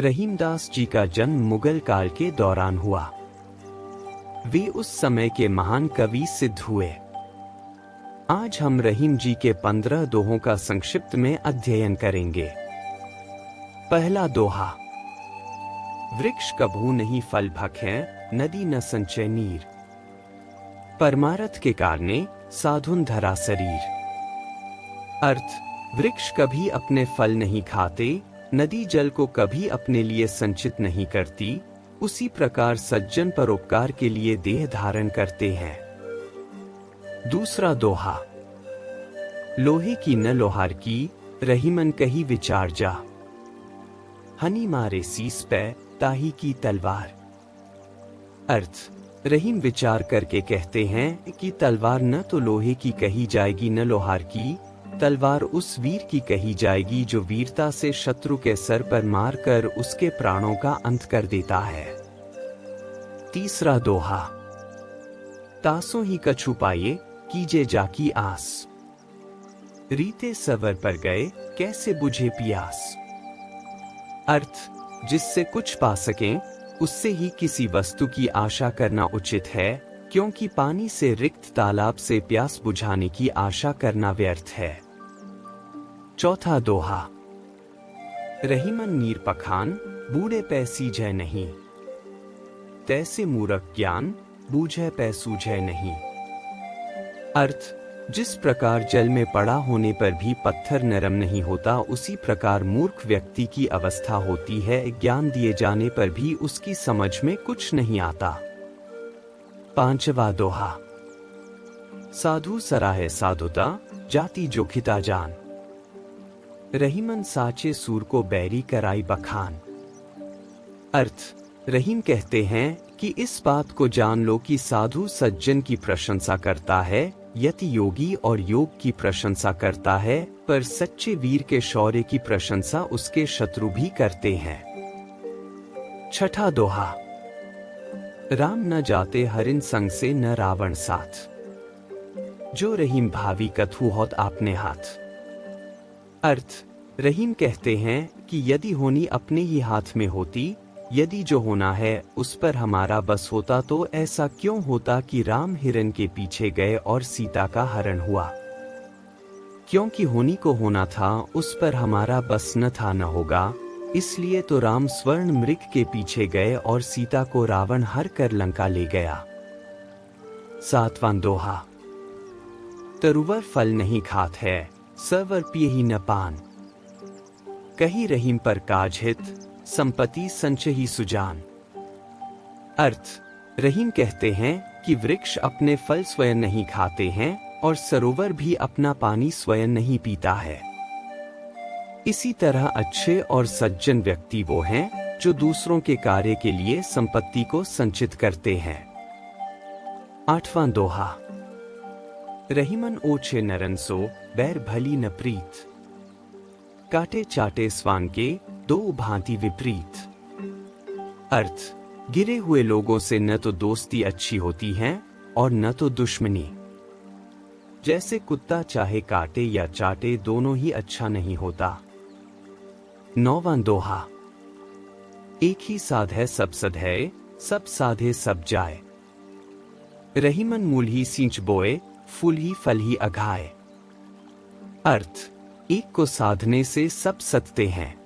रहीमदास जी का जन्म मुगल काल के दौरान हुआ। वे उस समय के महान कवि सिद्ध हुए। आज हम रहीम जी के 15 दोहों का संक्षिप्त में अध्ययन करेंगे। पहला दोहा। वृक्ष कभू नहीं फल भखें, नदी न संचय नीर। परमारथ के कारणे साधुन धरा शरीर। अर्थ, वृक्ष कभी अपने फल नहीं खाते, नदी जल को कभी अपने लिए संचित नहीं करती, उसी प्रकार सज्जन परोपकार के लिए देह धारण करते हैं। दूसरा दोहा। लोहे की न लोहार की, रहीमन कही विचार जा। हनी मारे सीस पे, ताही की तलवार। अर्थ, रहीम विचार करके कहते हैं कि तलवार न तो लोहे की कही जाएगी न लोहार की, तलवार उस वीर की कही जाएगी जो वीरता से शत्रु के सर पर मारकर उसके प्राणों का अंत कर देता है। तीसरा दोहा। तासों ही कछु पाए, कीजे जाकी आस। रीते सवर पर गए, कैसे बुझे पियास। अर्थ, जिससे कुछ पा सकें उससे ही किसी वस्तु की आशा करना उचित है, क्योंकि पानी से रिक्त तालाब से प्यास बुझाने की आशा करना व्यर्थ है। चौथा दोहा। रहीमन नीर पखान, बूढ़े पै सीझे नहीं। तैसे मूरख ज्ञान, बूझे पै सूझे नहीं। अर्थ, जिस प्रकार जल में पड़ा होने पर भी पत्थर नरम नहीं होता, उसी प्रकार मूर्ख व्यक्ति की अवस्था होती है, ज्ञान दिए जाने पर भी उसकी समझ में कुछ नहीं आता। पांचवा दोहा। साधु सराहे साधुता, जाति जोखिता जान। रहीमन साचे सूर को बैरी कराई बखान। अर्थ, रहीम कहते हैं कि इस बात को जान लो कि साधु सज्जन की प्रशंसा करता है, यति योगी और योग की प्रशंसा करता है, पर सच्चे वीर के शौर्य की प्रशंसा उसके शत्रु भी करते हैं। छठा दोहा। राम न जाते हरिन संग से न रावण साथ। जो रहीम भावी कथु होत आपने हाथ। अर्थ, रहीम कहते हैं कि यदि होनी अपने ही हाथ में होती, यदि जो होना है उस पर हमारा बस होता, तो ऐसा क्यों होता कि राम हिरन के पीछे गए और सीता का हरण हुआ। क्योंकि होनी को होना था, उस पर हमारा बस न था न होगा, इसलिए तो राम स्वर्ण मृग के पीछे गए और सीता को रावण हर कर लंका ले गया। सातवां दोहा। तरुवर फल नहीं खात है, सवर पिए ही न पान। कही रहीम पर काज हित, संपत्ति संचही सुजान। अर्थ, रहीम कहते हैं कि वृक्ष अपने फल स्वयं नहीं खाते हैं और सरोवर भी अपना पानी स्वयं नहीं पीता है। इसी तरह अच्छे और सज्जन व्यक्ति वो हैं जो दूसरों के कार्य के लिए संपत्ति को संचित करते हैं। आठवां दोहा। रहीमन ओछे नरन सो, बैर भली न प्रीत। काटे चाटे स्वान के, दो भांति विपरीत। अर्थ, गिरे हुए लोगों से न तो दोस्ती अच्छी होती है और न तो दुश्मनी। जैसे कुत्ता चाहे काटे या चाटे, दोनों ही अच्छा नहीं होता। नौवां दोहा। एक ही साध है सब सद है, सब साधे सब जाए। रहीमन मूल ही सींच बोए, फूल ही फल ही अघाए। अर्थ, एक को साधने से सब सदते हैं।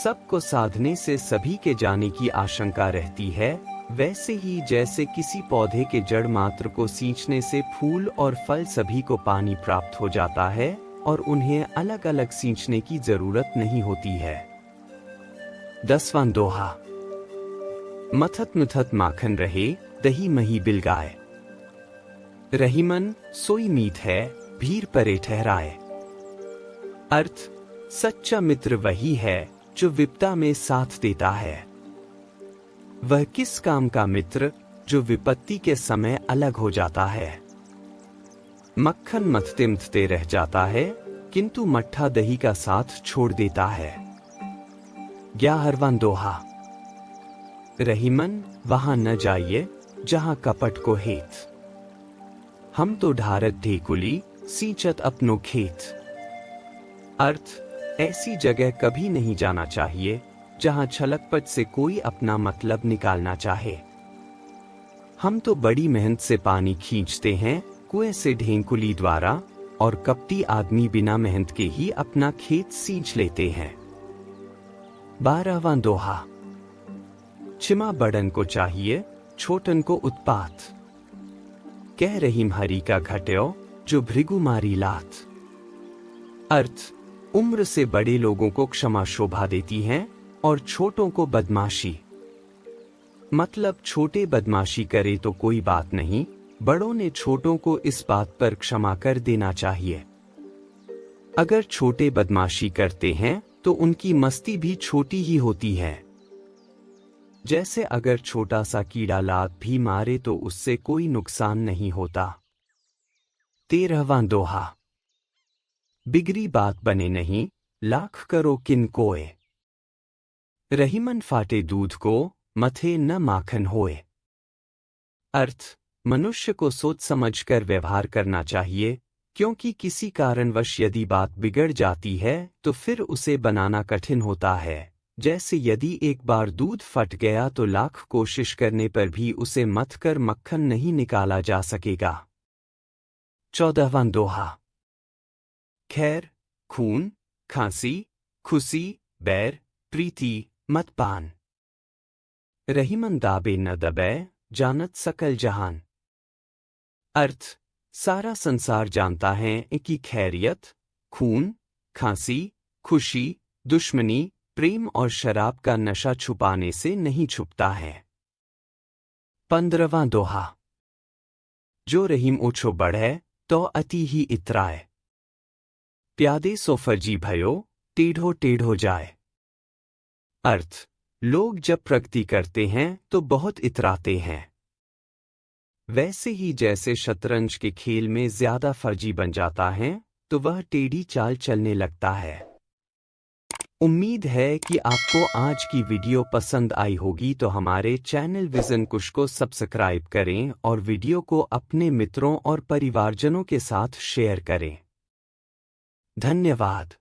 सब को साधने से सभी के जाने की आशंका रहती है, वैसे ही जैसे किसी पौधे के जड़ मात्र को सींचने से फूल और फल सभी को पानी प्राप्त हो जाता है और उन्हें अलग अलग सींचने की जरूरत नहीं होती है। 10वां दोहा। मथत मुथत माखन रहे, दही मही बिलगाए। रहीमन सोई मीत है, भीर परे ठहराए। अर्थ, सच्चा मित्र वही है जो विपदा में साथ देता है। वह किस काम का मित्र जो विपत्ति के समय अलग हो जाता है। मक्खन मथते मथते रह जाता है, किंतु मट्ठा दही का साथ छोड़ देता है। 11वां दोहा। रहीमन वहां न जाइए जहां कपट को हेत। हम तो ढारत ढेकुली, सींचत अपनो खेत। अर्थ, ऐसी जगह कभी नहीं जाना चाहिए जहां छलकपट से कोई अपना मतलब निकालना चाहे। हम तो बड़ी मेहनत से पानी खींचते हैं कुएं से ढेंकुली द्वारा, और कपटी आदमी बिना मेहनत के ही अपना खेत सींच लेते हैं। 12वां दोहा। छिमा बड़न को चाहिए, छोटन को उत्पात। कह रहीम हरि का घट्यो, जो भृगु मारी लात। अर्थ, उम्र से बड़े लोगों को क्षमा शोभा देती है और छोटों को बदमाशी। मतलब छोटे बदमाशी करे तो कोई बात नहीं, बड़ों ने छोटों को इस बात पर क्षमा कर देना चाहिए। अगर छोटे बदमाशी करते हैं तो उनकी मस्ती भी छोटी ही होती है। जैसे अगर छोटा सा कीड़ा लात भी मारे तो उससे कोई नुकसान नहीं होता। 13वां दोहा। बिगड़ी बात बने नहीं, लाख करो किन कोय। रहीमन फाटे दूध को, मथे न माखन होए। अर्थ, मनुष्य को सोच समझकर व्यवहार करना चाहिए, क्योंकि किसी कारणवश यदि बात बिगड़ जाती है तो फिर उसे बनाना कठिन होता है। जैसे यदि एक बार दूध फट गया तो लाख कोशिश करने पर भी उसे मथकर मक्खन नहीं निकाला जा सकेगा। 14वां दोहा। खैर, खून, खांसी, खुशी, बैर, प्रीति, मतपान। रहीमन दाबे न दबे, जानत सकल जहान। अर्थ, सारा संसार जानता है कि खैरियत, खून, खांसी, खुशी, दुश्मनी, प्रेम और शराब का नशा छुपाने से नहीं छुपता है। 15वां दोहा। जो रहीम ओछो बढ़े, तो अति ही इतराए। प्यादे सो फर्जी भयो, टेढ़ो टेढ़ो जाए। अर्थ, लोग जब प्रगति करते हैं तो बहुत इतराते हैं। वैसे ही जैसे शतरंज के खेल में ज्यादा फर्जी बन जाता है तो वह टेढ़ी चाल चलने लगता है। उम्मीद है कि आपको आज की वीडियो पसंद आई होगी, तो हमारे चैनल विजन कुश को सब्सक्राइब करें और वीडियो को अपने मित्रों और परिवारजनों के साथ शेयर करें। धन्यवाद।